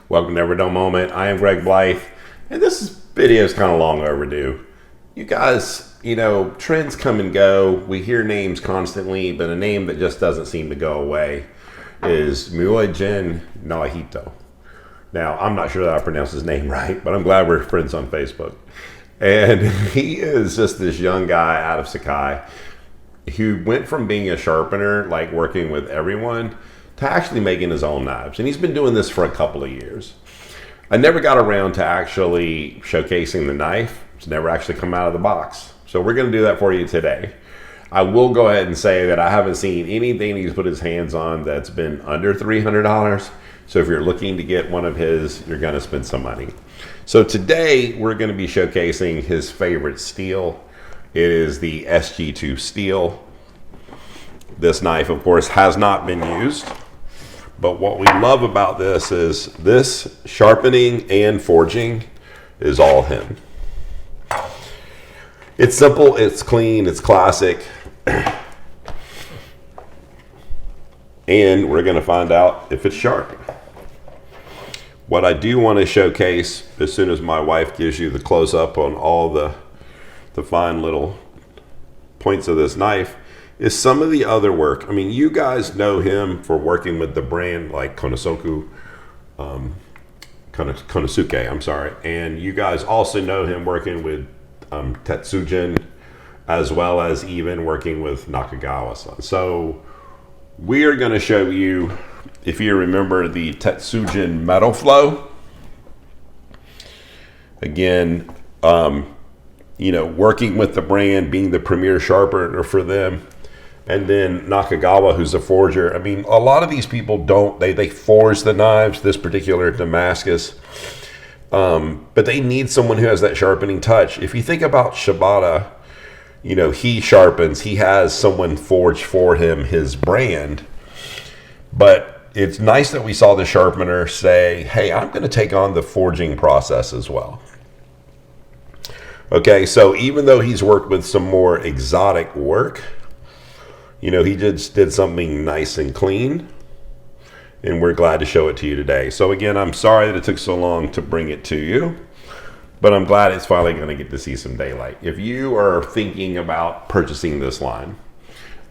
Welcome to Every Dull Moment. I am Greg Blythe, and this video is kind of long overdue. You guys, trends come and go. We hear names constantly, but a name that just doesn't seem to go away is Myojin Naohito. Now, I'm not sure that I pronounced his name right, but I'm glad we're friends on Facebook. And he is just this young guy out of Sakai who went from being a sharpener, like working with everyone, to actually making his own knives. And he's been doing this for a couple of years. I never got around to actually showcasing the knife. It's never actually come out of the box. So we're going to do that for you today. I will go ahead and say that I haven't seen anything he's put his hands on that's been under $300. So if you're looking to get one of his, you're going to spend some money. So today we're going to be showcasing his favorite steel. It is the SG2 steel. This knife, of course, has not been used. But what we love about this is this sharpening and forging is all him. It's simple, it's clean, it's classic. And we're going to find out if it's sharp. What I do want to showcase, as soon as my wife gives you the close-up on all the fine little points of this knife, is some of the other work. I mean, you guys know him for working with the brand like Konosuke, and you guys also know him working with Tetsujin, as well as even working with Nakagawa-san. So we are going to show you, if you remember the Tetsujin metal flow, again, working with the brand, being the premier sharpener for them, and then Nakagawa, who's a forger. I mean, a lot of these people they forge the knives, this particular Damascus, but they need someone who has that sharpening touch. If you think about Shibata, he sharpens, he has someone forge for him his brand, but it's nice that we saw the sharpener say, hey, I'm going to take on the forging process as well. Okay, so even though he's worked with some more exotic work, he just did something nice and clean, and we're glad to show it to you today. So again, I'm sorry that it took so long to bring it to you, but I'm glad it's finally going to get to see some daylight. If you are thinking about purchasing this line,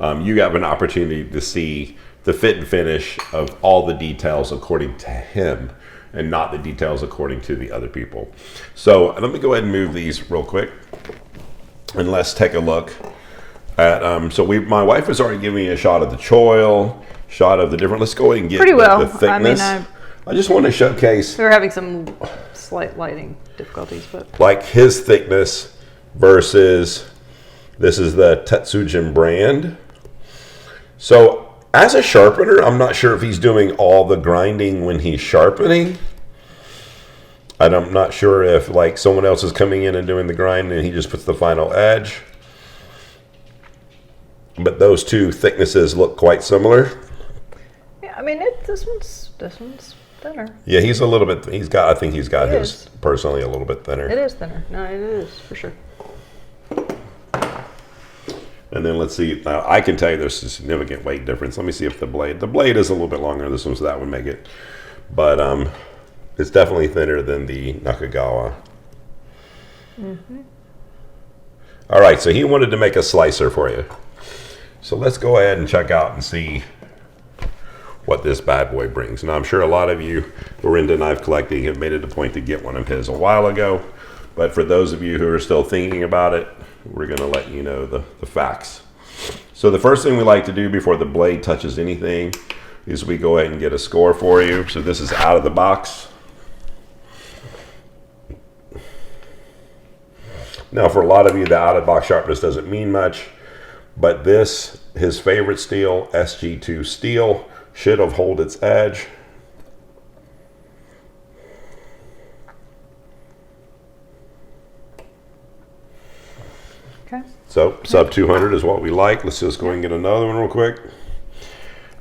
you have an opportunity to see the fit and finish of all the details according to him, and not the details according to the other people. So let me go ahead and move these real quick, and let's take a look at, my wife has already given me a shot of the choil, shot of the different, let's go ahead and get the thickness. I just want to showcase. We were having some slight lighting difficulties, but. Like his thickness versus, this is the Tetsujin brand. So as a sharpener, I'm not sure if he's doing all the grinding when he's sharpening. I'm not sure if like someone else is coming in and doing the grinding and he just puts the final edge. But those two thicknesses look quite similar. Yeah, I mean, this one's thinner. Yeah, he's a little bit, I think he's got his personally a little bit thinner. It is thinner. No, it is for sure. And then let's see, now I can tell you there's a significant weight difference. Let me see if the blade is a little bit longer. This one, so that would make it. But it's definitely thinner than the Nakagawa. Mm-hmm. All right, so he wanted to make a slicer for you. So let's go ahead and check out and see what this bad boy brings. Now I'm sure a lot of you who are into knife collecting have made it a point to get one of his a while ago. But for those of you who are still thinking about it, we're going to let you know the facts. So the first thing we like to do before the blade touches anything is we go ahead and get a score for you. So this is out of the box. Now for a lot of you, the out of box sharpness doesn't mean much, but this, his favorite steel, SG2 steel, should have held its edge. Okay. So sub 200 is what we like. Let's just go and get another one real quick.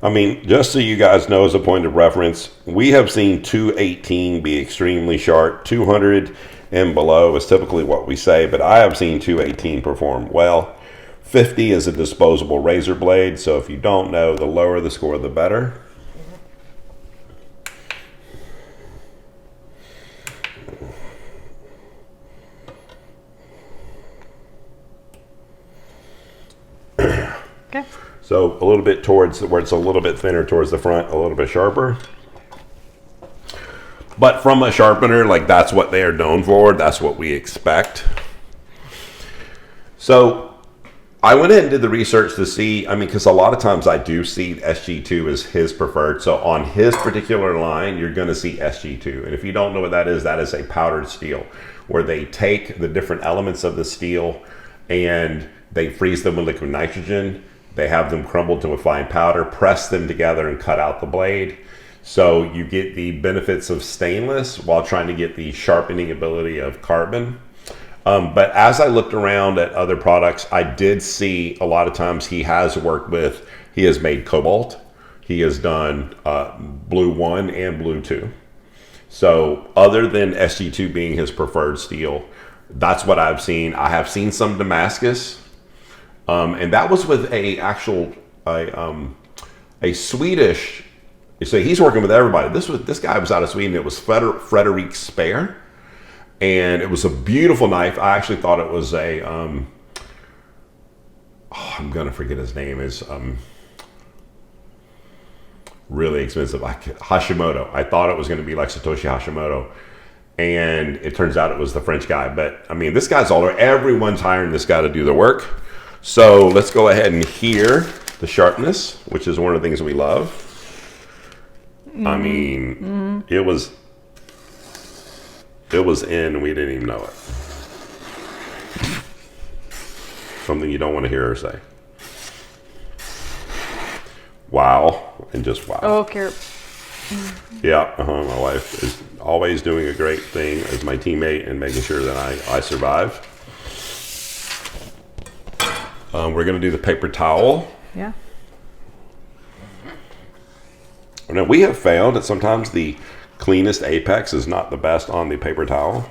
I mean, just so you guys know as a point of reference, we have seen 218 be extremely sharp. 200 and below is typically what we say, but I have seen 218 perform well. 50 is a disposable razor blade, so if you don't know, the lower the score, the better. So a little bit towards where it's a little bit thinner towards the front, a little bit sharper. But from a sharpener, like that's what they are known for. That's what we expect. So I went in and did the research to see, I mean, because a lot of times I do see SG2 as his preferred. So on his particular line, you're going to see SG2. And if you don't know what that is a powdered steel, where they take the different elements of the steel and they freeze them with liquid nitrogen. They have them crumbled to a fine powder, press them together and cut out the blade. So you get the benefits of stainless while trying to get the sharpening ability of carbon. But as I looked around at other products, I did see a lot of times he has made cobalt. He has done blue 1 and blue 2. So other than SG2 being his preferred steel, that's what I've seen. I have seen some Damascus. And that was with a Swedish. So he's working with everybody. This guy was out of Sweden. It was Frederick Spear, and it was a beautiful knife. I actually thought it was I'm gonna forget his name. Is really expensive. Hashimoto. I thought it was going to be like Satoshi Hashimoto, and it turns out it was the French guy. But I mean, this guy's all over. Everyone's hiring this guy to do the work. So let's go ahead and hear the sharpness, which is one of the things we love. I mean, it was in, we didn't even know it. Something you don't want to hear her say. Wow, and just wow. Oh, okay. Yeah, my wife is always doing a great thing as my teammate and making sure that I survive. We're going to do the paper towel. Yeah. Now, we have found that sometimes the cleanest apex is not the best on the paper towel.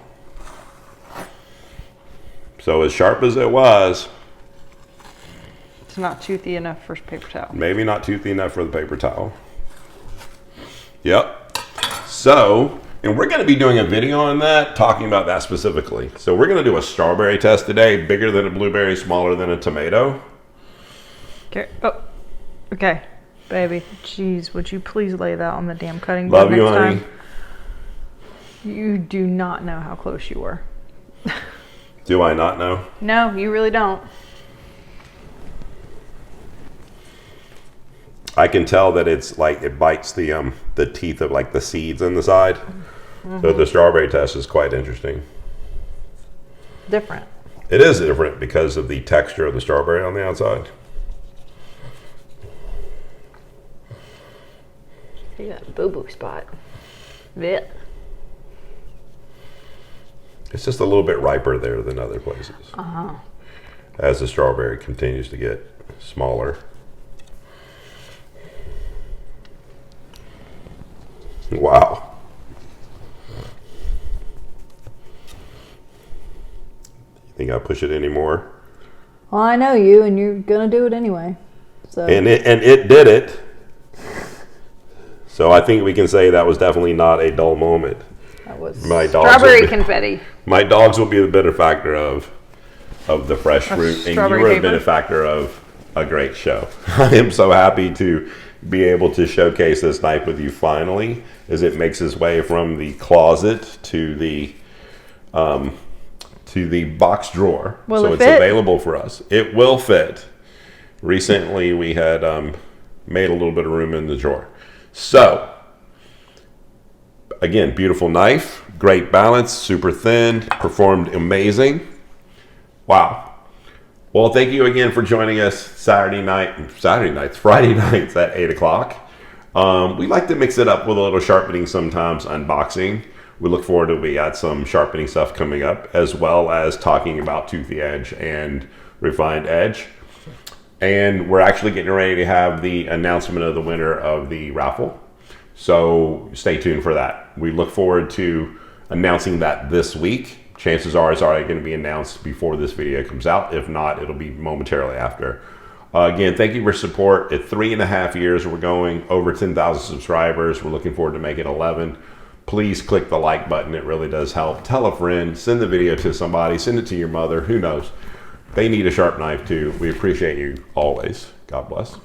So as sharp as it was, It's not toothy enough for paper towel. maybe not toothy enough for the paper towel. Yep. So, and we're going to be doing a video on that, talking about that specifically. So we're going to do a strawberry test today, bigger than a blueberry, smaller than a tomato. Okay. Oh, okay. Baby, jeez, would you please lay that on the damn cutting Love board you, next honey. time? You do not know how close you were. Do I not know? No, you really don't. I can tell that it's like it bites the teeth of like the seeds on the side. So the strawberry test is quite interesting. Different. It is different because of the texture of the strawberry on the outside. You got a boo-boo spot. Yeah. It's just a little bit riper there than other places. Uh-huh. As the strawberry continues to get smaller. Wow. You think I'll push it anymore? Well, I know you, and you're gonna do it anyway. So. And it did it. So I think we can say that was definitely not a dull moment. That was My dogs strawberry confetti. My dogs will be the benefactor of the fresh fruit, and you were a benefactor of a great show. I am so happy to be able to showcase this knife with you finally, as it makes its way from the closet to the box drawer. So it's available for us. It will fit. Recently, we had made a little bit of room in the drawer. So, again, beautiful knife, great balance, super thin, performed amazing. Wow. Well, thank you again for joining us Friday nights at 8 o'clock. We like to mix it up with a little sharpening sometimes, unboxing. We look forward to, we got some sharpening stuff coming up, as well as talking about toothy edge and refined edge. And we're actually getting ready to have the announcement of the winner of the raffle. So stay tuned for that. We look forward to announcing that this week. Chances are it's already going to be announced before this video comes out. If not, it'll be momentarily after. Again, thank you for support. At 3.5 years, we're going over 10,000 subscribers. We're looking forward to making 11. Please click the like button. It really does help. Tell a friend. Send the video to somebody. Send it to your mother. Who knows? They need a sharp knife too. We appreciate you always. God bless.